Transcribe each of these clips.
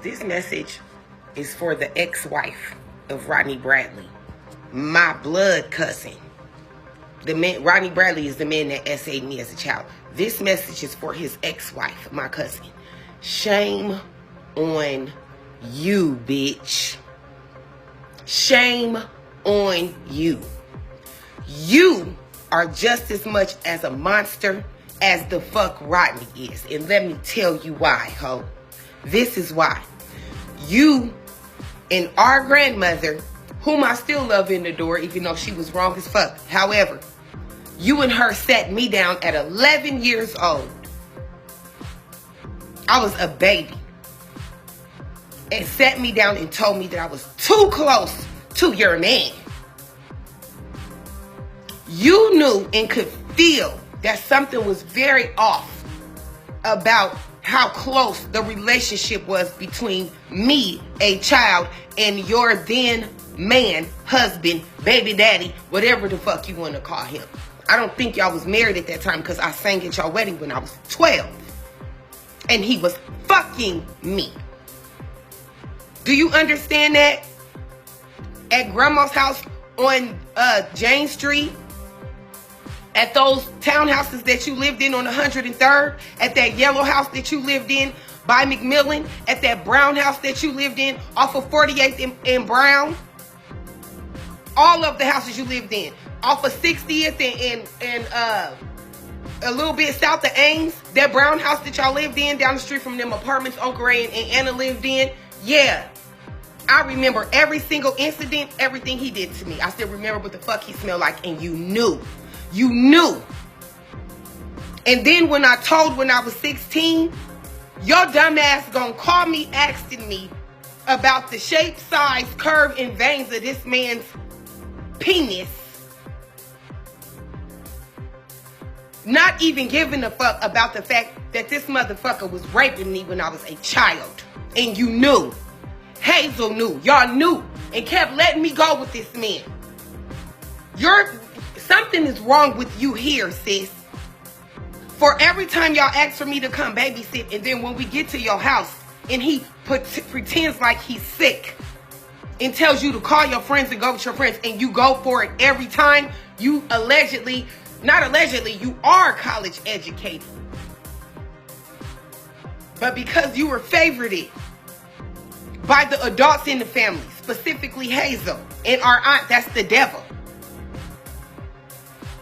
This message is for the ex-wife of Rodney Bradley, my blood cousin. The man, Rodney Bradley is the man that essayed me as a child. This message is for his ex-wife, my cousin. Shame on you, bitch. Shame on you. You are just as much as a monster as the fuck Rodney is. And let me tell you why, ho. This is why. You and our grandmother, whom I still love in the door, even though she was wrong as fuck. However, you and her sat me down at 11 years old. I was a baby. And sat me down and told me that I was too close to your man. You knew and could feel that something was very off about how close the relationship was between me, a child, and your then man, husband, baby daddy, whatever the fuck you want to call him. I don't think y'all was married at that time because I sang at y'all wedding when I was 12. And he was fucking me. Do you understand that? At grandma's house on Jane Street, at those townhouses that you lived in on 103rd, at that yellow house that you lived in by McMillan, at that brown house that you lived in off of 48th and Brown, all of the houses you lived in, off of 60th and a little bit south of Ames, that brown house that y'all lived in down the street from them apartments Uncle Ray and Anna lived in, yeah. I remember every single incident, everything he did to me. I still remember what the fuck he smelled like, and you knew. You knew. And then when I was 16, your dumb ass gonna call me asking me about the shape, size, curve, and veins of this man's penis. Not even giving a fuck about the fact that this motherfucker was raping me when I was a child. And you knew. Hazel knew. Y'all knew. And kept letting me go with this man. Something is wrong with you here, sis. For every time y'all ask for me to come babysit, and then when we get to your house, and he pretends like he's sick, and tells you to call your friends and go with your friends, and you go for it every time, you you are college educated. But because you were favorited by the adults in the family, specifically Hazel and our aunt, that's the devil.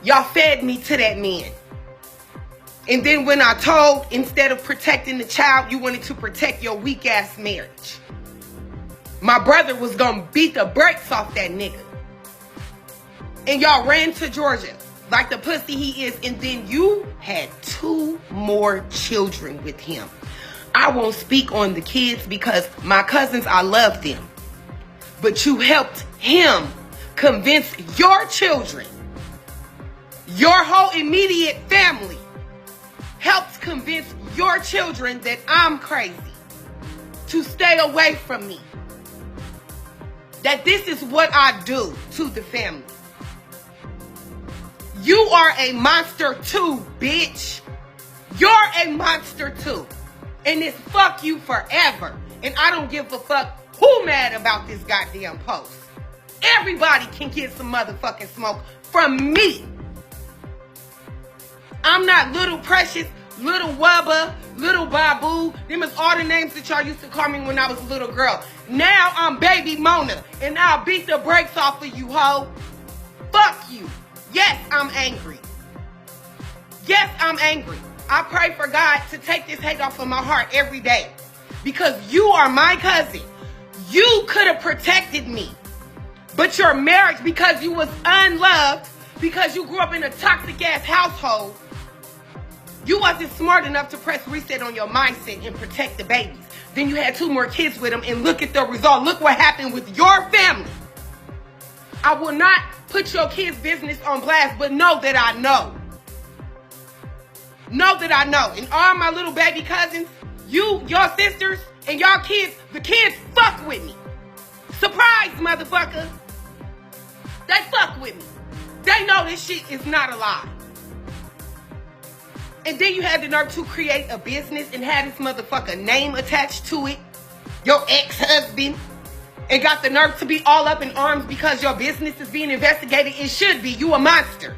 Y'all fed me to that man. And then when I told, instead of protecting the child, you wanted to protect your weak ass marriage. My brother was gonna beat the brakes off that nigga. And y'all ran to Georgia like the pussy he is. And then you had 2 more children with him. I won't speak on the kids because my cousins, I love them. But you helped him convince your children, your whole immediate family, helped convince your children that I'm crazy, to stay away from me. That this is what I do to the family. You are a monster too, bitch. You're a monster too. And it's fuck you forever. And I don't give a fuck who mad about this goddamn post. Everybody can get some motherfucking smoke from me. I'm not Little Precious, Little Wubba, Little Babu. Them is all the names that y'all used to call me when I was a little girl. Now I'm Baby Mona, and I'll beat the brakes off of you, ho. Fuck you. Yes, I'm angry. Yes, I'm angry. I pray for God to take this hate off of my heart every day. Because you are my cousin. You could have protected me. But your marriage, because you was unloved, because you grew up in a toxic ass household, you wasn't smart enough to press reset on your mindset and protect the babies. Then you had 2 more kids with them, and look at the result. Look what happened with your family. I will not put your kids' business on blast, but know that I know. Know that I know. And all my little baby cousins, you, your sisters, and y'all kids, the kids fuck with me. Surprise, motherfucker. They fuck with me. They know this shit is not a lie. And then you had the nerve to create a business and have this motherfucker name attached to it. your ex-husband, and got the nerve to be all up in arms because your business is being investigated. It should be. You a monster.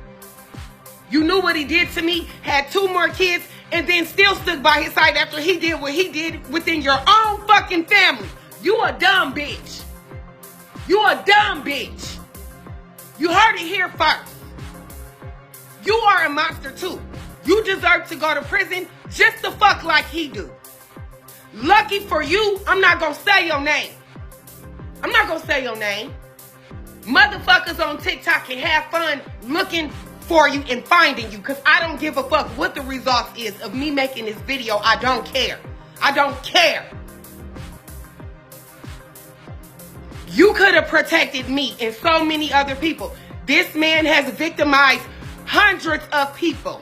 You knew what he did to me, had 2 more kids, and then still stood by his side after he did what he did within your own fucking family. You a dumb bitch. You a dumb bitch. You heard it here first. You are a monster too. You deserve to go to prison just the fuck like he do. Lucky for you, I'm not gonna say your name. I'm not gonna say your name. Motherfuckers on TikTok can have fun looking for you and finding you, because I don't give a fuck what the result is of me making this video. I don't care. I don't care. You could have protected me and so many other people. This man has victimized hundreds of people.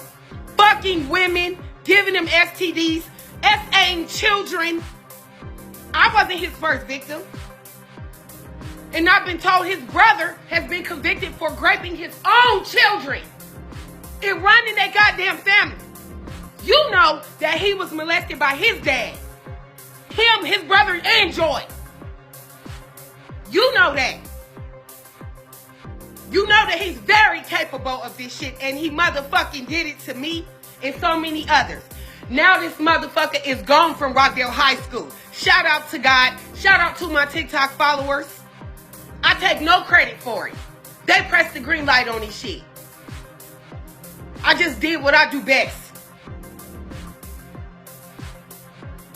Fucking women, giving them STDs, SAing children. I wasn't his first victim. And I've been told his brother has been convicted for raping his own children and running their goddamn family. You know that he was molested by his dad. Him, his brother, and Joy. You know that. You know that he's very capable of this shit, and he motherfucking did it to me and so many others. Now this motherfucker is gone from Rockdale High School. Shout out to God. Shout out to my TikTok followers. I take no credit for it. They pressed the green light on this shit. I just did what I do best.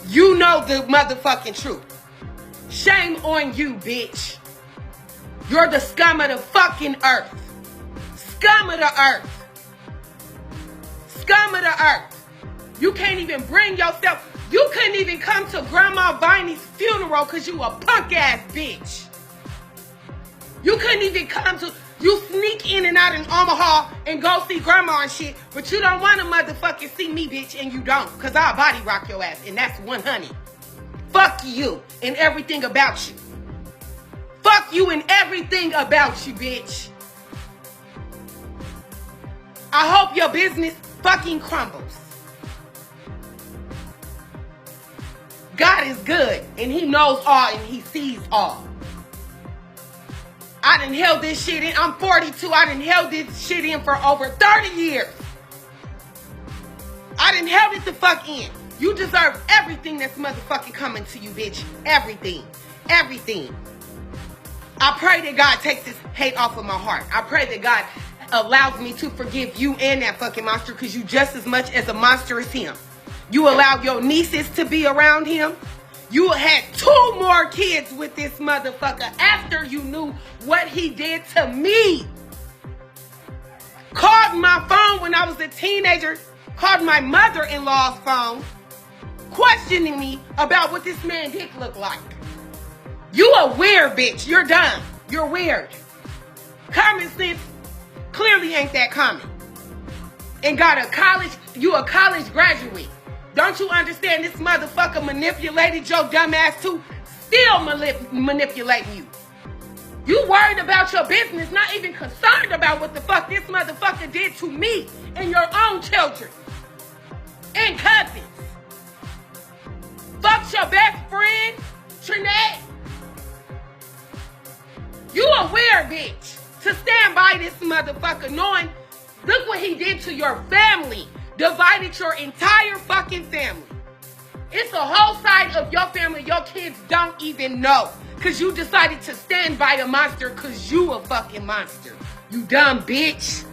You know the motherfucking truth. Shame on you, bitch. You're the scum of the fucking earth. Scum of the earth. Scum of the earth. You can't even bring yourself. You couldn't even come to Grandma Viney's funeral because you a punk ass bitch. You couldn't even come to. You sneak in and out in Omaha and go see grandma and shit, but you don't want to motherfucking see me, bitch, and you don't, because I'll body rock your ass, and that's 100. Fuck you and everything about you. Fuck you and everything about you, bitch. I hope your business fucking crumbles. God is good, and he knows all, and he sees all. I done held this shit in. I'm 42. I done held this shit in for over 30 years. I done held it the fuck in. You deserve everything that's motherfucking coming to you, bitch. Everything. Everything. I pray that God takes this hate off of my heart. I pray that God allows me to forgive you and that fucking monster, because you just as much as a monster as him. You allowed your nieces to be around him. You had 2 more kids with this motherfucker after you knew what he did to me. Called my phone when I was a teenager. Called my mother-in-law's phone. Questioning me about what this man dick looked like. You a weird bitch. You're dumb. You're weird. Common sense clearly ain't that common. And got a college, you a college graduate. Don't you understand this motherfucker manipulated your dumb ass too? Still manipulating you. You worried about your business, not even concerned about what the fuck this motherfucker did to me and your own children. And cousins. Fucked your best friend, Trinette. You a weird bitch to stand by this motherfucker knowing, look what he did to your family. Divided your entire fucking family. It's a whole side of your family your kids don't even know. Because you decided to stand by a monster because you a fucking monster. You dumb bitch.